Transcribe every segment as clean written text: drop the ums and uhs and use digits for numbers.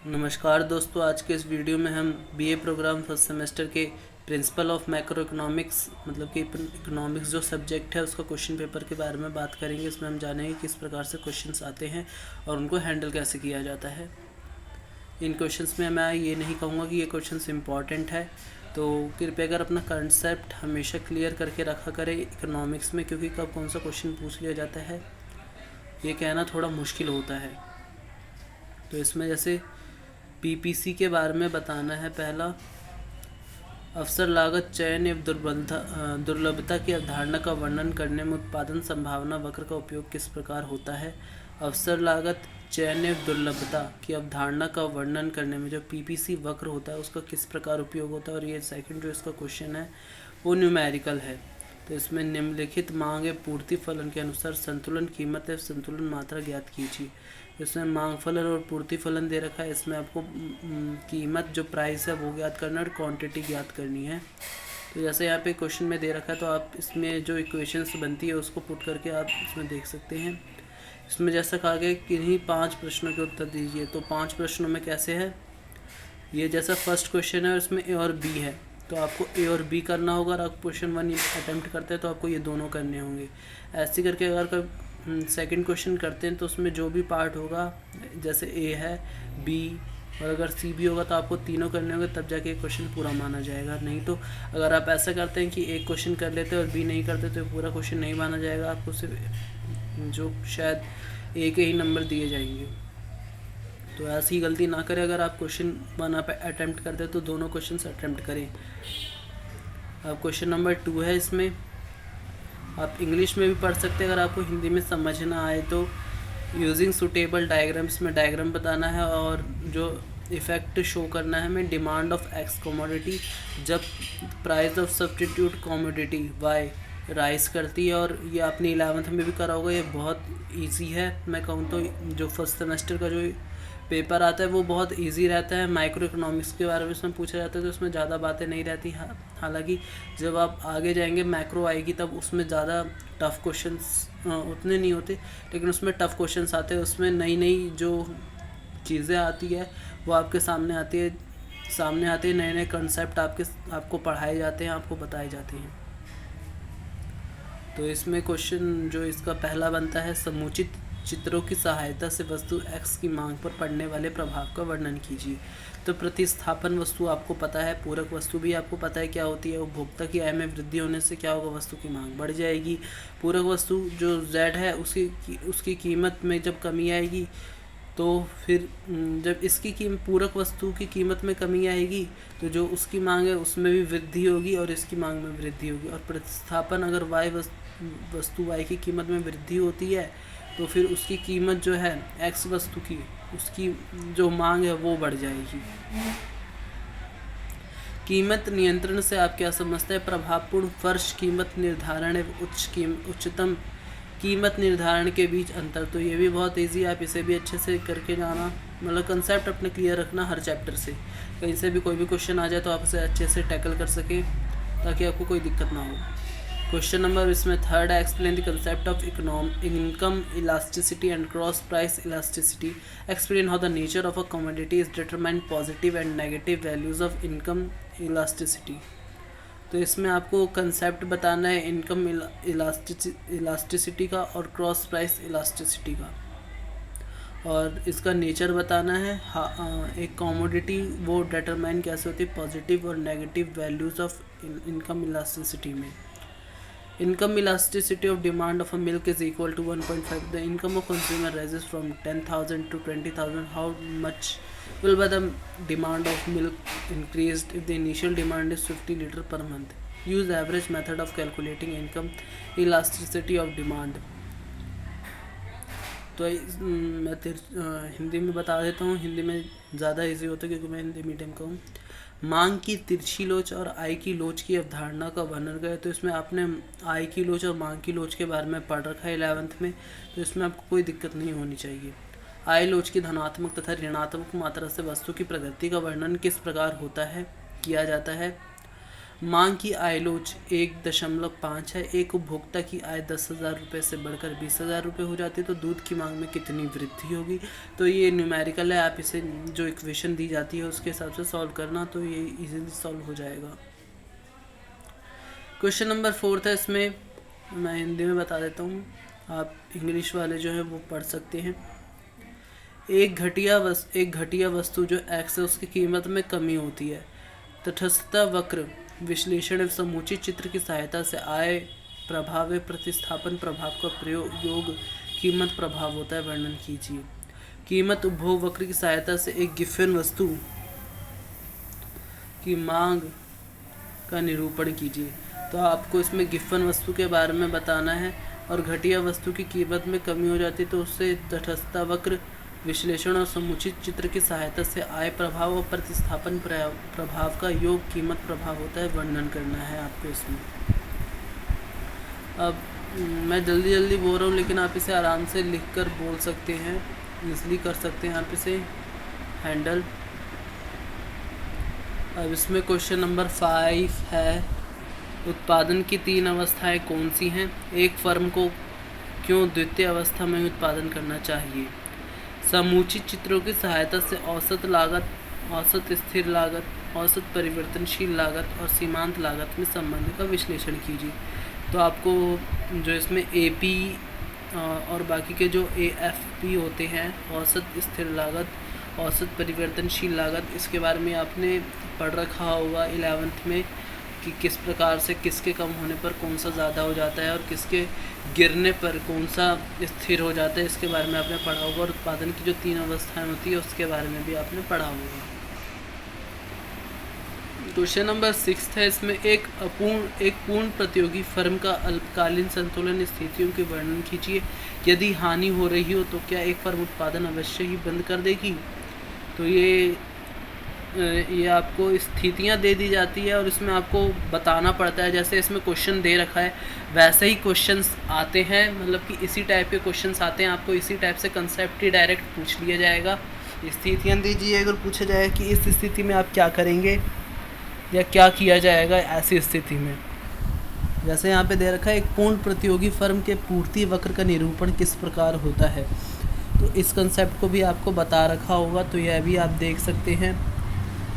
नमस्कार दोस्तों, आज के इस वीडियो में हम बीए प्रोग्राम फर्स्ट सेमेस्टर के प्रिंसिपल ऑफ मैक्रो इकोनॉमिक्स मतलब कि इकोनॉमिक्स जो सब्जेक्ट है उसका क्वेश्चन पेपर के बारे में बात करेंगे। इसमें हम जानेंगे किस प्रकार से क्वेश्चंस आते हैं और उनको हैंडल कैसे किया जाता है। इन क्वेश्चंस में मैं ये नहीं कहूँगा कि ये क्वेश्चंस इंपॉर्टेंट है, तो कृपया अगर अपना कंसेप्ट हमेशा क्लियर करके रखा करें इकोनॉमिक्स में, क्योंकि कब कौन सा क्वेश्चन पूछ लिया जाता है ये कहना थोड़ा मुश्किल होता है। तो इसमें जैसे पीपीसी के बारे में बताना है। पहला, अवसर लागत चयन एवं दुर्लभता की अवधारणा का वर्णन करने में उत्पादन संभावना वक्र का उपयोग किस प्रकार होता है। अवसर लागत चयन एवं दुर्लभता की अवधारणा का वर्णन करने में जो पीपीसी वक्र होता है उसका किस प्रकार उपयोग होता है। और ये सेकंड जो इसका क्वेश्चन है वो न्यूमेरिकल है। तो इसमें निम्नलिखित मांग एवं पूर्ति फलन के अनुसार संतुलन कीमत एवं संतुलन मात्रा ज्ञात कीजिए। इसमें मांग फलन और पूर्ति फलन दे रखा है। इसमें आपको कीमत जो प्राइस है वो ज्ञात करना है और क्वांटिटी ज्ञात करनी है। तो जैसे यहाँ पे क्वेश्चन में दे रखा है तो आप इसमें जो इक्वेशंस बनती है उसको पुट करके आप इसमें देख सकते हैं। इसमें जैसा कहा गया किन्हीं 5 प्रश्नों के उत्तर दीजिए, तो 5 प्रश्नों में कैसे है ये, जैसा फर्स्ट क्वेश्चन है उसमें ए और बी है तो आपको ए और बी करना होगा। और आप क्वेश्चन 1 अटैम्प्ट करते हैं तो आपको ये दोनों करने होंगे। ऐसे करके अगर सेकंड क्वेश्चन करते हैं तो उसमें जो भी पार्ट होगा, जैसे ए है, बी और अगर सी भी होगा तो आपको तीनों करने होंगे, तब जाके क्वेश्चन पूरा माना जाएगा। नहीं तो अगर आप ऐसा करते हैं कि एक क्वेश्चन कर लेते हैं और बी नहीं करते तो पूरा क्वेश्चन नहीं माना जाएगा, आपको सिर्फ जो शायद ए के ही नंबर दिए जाएंगे। तो ऐसी गलती ना करें। अगर आप क्वेश्चन 1 आप अटैम्प्ट करते हैं तो दोनों क्वेश्चन अटैम्प्ट करें। अब क्वेश्चन नंबर 2 है, इसमें आप इंग्लिश में भी पढ़ सकते हैं अगर आपको हिंदी में समझ ना आए तो। यूजिंग सुटेबल डायग्राम्स में डायग्राम बताना है और जो इफ़ेक्ट शो करना है हमें। डिमांड ऑफ एक्स कमोडिटी जब price of substitute commodity Y rise करती है। और ये आपने 11th में भी करा होगा। ये बहुत इजी है, मैं कहूँ तो जो फर्स्ट सेमेस्टर का जो पेपर आता है वो बहुत इजी रहता है। माइक्रो इकोनॉमिक्स के बारे में इसमें पूछा जाता है तो उसमें ज़्यादा बातें नहीं रहती। हालांकि जब आप आगे जाएंगे मैक्रो आएगी तब उसमें ज़्यादा टफ़ क्वेश्चंस उतने नहीं होते, लेकिन उसमें टफ़ क्वेश्चंस आते हैं। उसमें नई नई जो चीज़ें आती है वो आपके सामने आती है नए नए कंसेप्ट आपको पढ़ाए जाते हैं, आपको बताए जाते हैं। तो इसमें क्वेश्चन जो इसका पहला बनता है, समुचित चित्रों की सहायता से वस्तु X की मांग पर पड़ने वाले प्रभाव का वर्णन कीजिए। तो प्रतिस्थापन वस्तु आपको पता है, पूरक वस्तु भी आपको पता है क्या होती है। उपभोक्ता की आय में वृद्धि होने से क्या होगा, वस्तु की मांग बढ़ जाएगी। पूरक वस्तु जो Z है उसकी कीमत में जब कमी आएगी तो फिर जब इसकी पूरक वस्तु की कीमत में कमी आएगी तो जो उसकी मांग है उसमें भी वृद्धि होगी और इसकी मांग में वृद्धि होगी। और प्रतिस्थापन अगर वस्तु Y की कीमत में वृद्धि होती है तो फिर उसकी कीमत जो है X वस्तु की उसकी जो मांग है वो बढ़ जाएगी। कीमत नियंत्रण से आप क्या समझते हैं। प्रभावपूर्ण फर्श कीमत निर्धारण एवं उच्चतम कीमत निर्धारण के बीच अंतर। तो ये भी बहुत इजी है, आप इसे भी अच्छे से करके जाना, मतलब कंसेप्ट अपने क्लियर रखना हर चैप्टर से। कहीं से भी कोई भी क्वेश्चन आ जाए तो आप उसे अच्छे से टैकल कर सकें ताकि आपको कोई दिक्कत ना हो। क्वेश्चन नंबर इसमें थर्ड है, explain the concept of income elasticity and cross price elasticity. Explain how the nature of a commodity is determined positive and negative values of income elasticity. तो इसमें आपको कंसेप्ट बताना है इनकम इलास्टिसिटी का और cross price elasticity का, और इसका नेचर बताना है। एक कमोडिटी वो डिटरमाइन कैसे होती है पॉजिटिव और negative values of income elasticity में। Income elasticity of demand of a milk is equal to 1.5. The income of consumer rises from 10,000 to 20,000. How much will be the demand of milk increased if the initial demand is 50 liter per month? Use average method of calculating income elasticity of demand. तो मैं हिंदी में बता देता हूँ, हिंदी में ज़्यादा easy होता है क्योंकि मैं हिंदी मीडियम का हूँ। मांग की तिरछी लोच और आय की लोच की अवधारणा का वर्णन करें। तो इसमें आपने आय की लोच और मांग की लोच के बारे में पढ़ रखा है 11th में, तो इसमें आपको कोई दिक्कत नहीं होनी चाहिए। आय लोच की धनात्मक तथा ऋणात्मक मात्रा से वस्तु की प्रगति का वर्णन किस प्रकार किया जाता है। मांग की आय लोच 1.5 है। एक उपभोक्ता की आय 10,000 रुपये से बढ़कर 20,000 रुपये हो जाती है तो दूध की मांग में कितनी वृद्धि होगी। तो ये न्यूमेरिकल है, आप इसे जो इक्वेशन दी जाती है उसके हिसाब से सॉल्व करना, तो ये इजीली सॉल्व हो जाएगा। क्वेश्चन नंबर 4 है, इसमें मैं हिंदी में बता देता हूँ, आप इंग्लिश वाले जो है वो पढ़ सकते हैं। एक घटिया वस्तु जो एक्स है उसकी कीमत में कमी होती है। तटस्थता वक्र विश्लेषण एवं समूची चित्र की सहायता से आय प्रभाव व प्रतिस्थापन प्रभाव का प्रयोग कीमत प्रभाव होता है, वर्णन कीजिए। कीमत उपभोग वक्र की सहायता से एक गिफन वस्तु की मांग का निरूपण कीजिए। तो आपको इसमें गिफन वस्तु के बारे में बताना है और घटिया वस्तु की कीमत में कमी हो जाती है तो उससे तटस्थता वक्र विश्लेषण और समुचित चित्र की सहायता से आय प्रभाव और प्रतिस्थापन प्रभाव का योग कीमत प्रभाव होता है, वर्णन करना है आपको इसमें। अब मैं जल्दी बोल रहा हूँ लेकिन आप इसे आराम से लिखकर बोल सकते हैं, इजली कर सकते हैं आप इसे हैंडल। अब इसमें क्वेश्चन नंबर 5 है, उत्पादन की 3 अवस्थाएं कौन सी हैं? एक फर्म को क्यों द्वितीय अवस्था में उत्पादन करना चाहिए? समुचित चित्रों की सहायता से औसत लागत, औसत स्थिर लागत, औसत परिवर्तनशील लागत और सीमांत लागत में संबंध का विश्लेषण कीजिए। तो आपको जो इसमें AP और बाकी के जो AFP होते हैं, औसत स्थिर लागत, औसत परिवर्तनशील लागत, इसके बारे में आपने पढ़ रखा होगा 11th में कि किस प्रकार से किसके कम होने पर कौन सा ज़्यादा हो जाता है और किसके गिरने पर कौन सा स्थिर हो जाता है, इसके बारे में आपने पढ़ा होगा। और उत्पादन की जो 3 अवस्थाएं होती है उसके बारे में भी आपने पढ़ा होगा। क्वेश्चन नंबर 6 है, इसमें एक पूर्ण प्रतियोगी फर्म का अल्पकालीन संतुलन स्थितियों के वर्णन कीजिए। यदि हानि हो रही हो तो क्या एक फर्म उत्पादन अवश्य ही बंद कर देगी? तो ये आपको स्थितियां दे दी जाती है और इसमें आपको बताना पड़ता है। जैसे इसमें क्वेश्चन दे रखा है वैसे ही क्वेश्चंस आते हैं, मतलब कि इसी टाइप के क्वेश्चंस आते हैं, आपको इसी टाइप से कंसेप्ट ही डायरेक्ट पूछ लिया जाएगा। स्थितियां दीजिए, अगर पूछा जाए कि इस स्थिति में आप क्या करेंगे या क्या किया जाएगा ऐसी स्थिति में। जैसे यहाँ पे दे रखा है, एक पूर्ण प्रतियोगी फर्म के पूर्ति वक्र का निरूपण किस प्रकार होता है, तो इस कंसेप्ट को भी आपको बता रखा होगा, तो यह भी आप देख सकते हैं।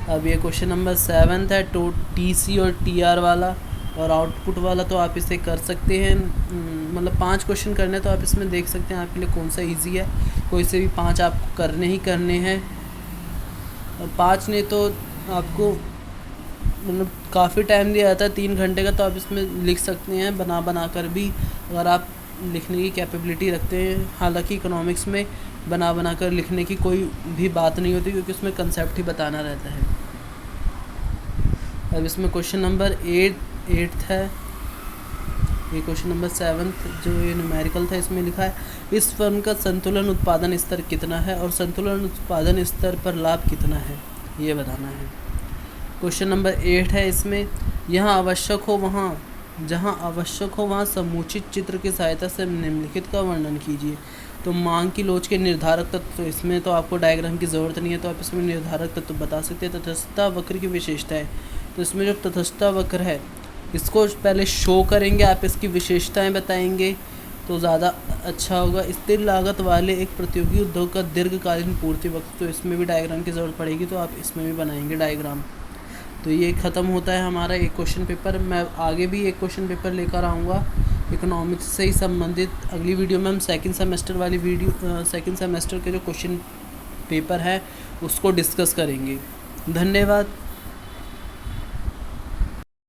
अब ये क्वेश्चन नंबर 7 है, तो TC और TR वाला और आउटपुट वाला, तो आप इसे कर सकते हैं। मतलब 5 क्वेश्चन करने, तो आप इसमें देख सकते हैं आपके लिए कौन सा इजी है। कोई से भी 5 आपको करने ही करने हैं, और 5 नहीं तो आपको मतलब काफ़ी टाइम दिया जाता है 3 घंटे का, तो आप इसमें लिख सकते हैं बना कर भी, अगर आप लिखने की कैपेबिलिटी रखते हैं। हालांकि इकोनॉमिक्स में बना कर लिखने की कोई भी बात नहीं होती क्योंकि उसमें कंसेप्ट ही बताना रहता है। अब इसमें क्वेश्चन नंबर 8 है, ये क्वेश्चन नंबर 7 जो ये न्यूमेरिकल था, इसमें लिखा है इस फर्म का संतुलन उत्पादन स्तर कितना है और संतुलन उत्पादन स्तर पर लाभ कितना है, ये बताना है। क्वेश्चन नंबर 8 है, इसमें जहाँ आवश्यक हो वहाँ समुचित चित्र की सहायता से निम्नलिखित का वर्णन कीजिए। तो मांग की लोच के निर्धारक तत्व, तो इसमें तो आपको डायग्राम की ज़रूरत नहीं है, तो आप इसमें निर्धारक तत्व बता सकते हैं। तटस्थता वक्र की विशेषताएं, तो इसमें जो तटस्थता वक्र है इसको पहले शो करेंगे, आप इसकी विशेषताएं बताएंगे तो ज़्यादा अच्छा होगा। स्थिर लागत वाले एक प्रतियोगी उद्योग का दीर्घकालीन पूर्ति वक्त, तो इसमें भी डायग्राम की ज़रूरत पड़ेगी, तो आप इसमें भी बनाएंगे डायग्राम। तो ये ख़त्म होता है हमारा एक क्वेश्चन पेपर। मैं आगे भी एक क्वेश्चन पेपर लेकर आऊँगा इकोनॉमिक्स से ही संबंधित। अगली वीडियो में हम सेकंड सेमेस्टर के जो क्वेश्चन पेपर है उसको डिस्कस करेंगे। धन्यवाद।